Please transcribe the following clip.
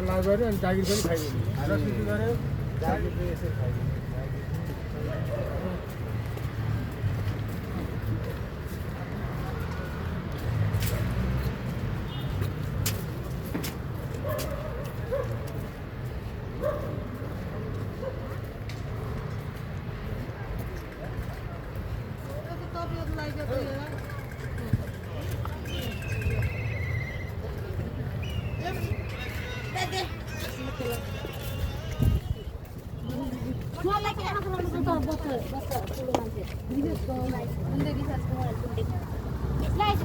लाभ गऱ्यो अनि जागिर पनि खाइदियो र सुसु गऱ्यो जागिर चाहिँ यसरी खाइदियो It's like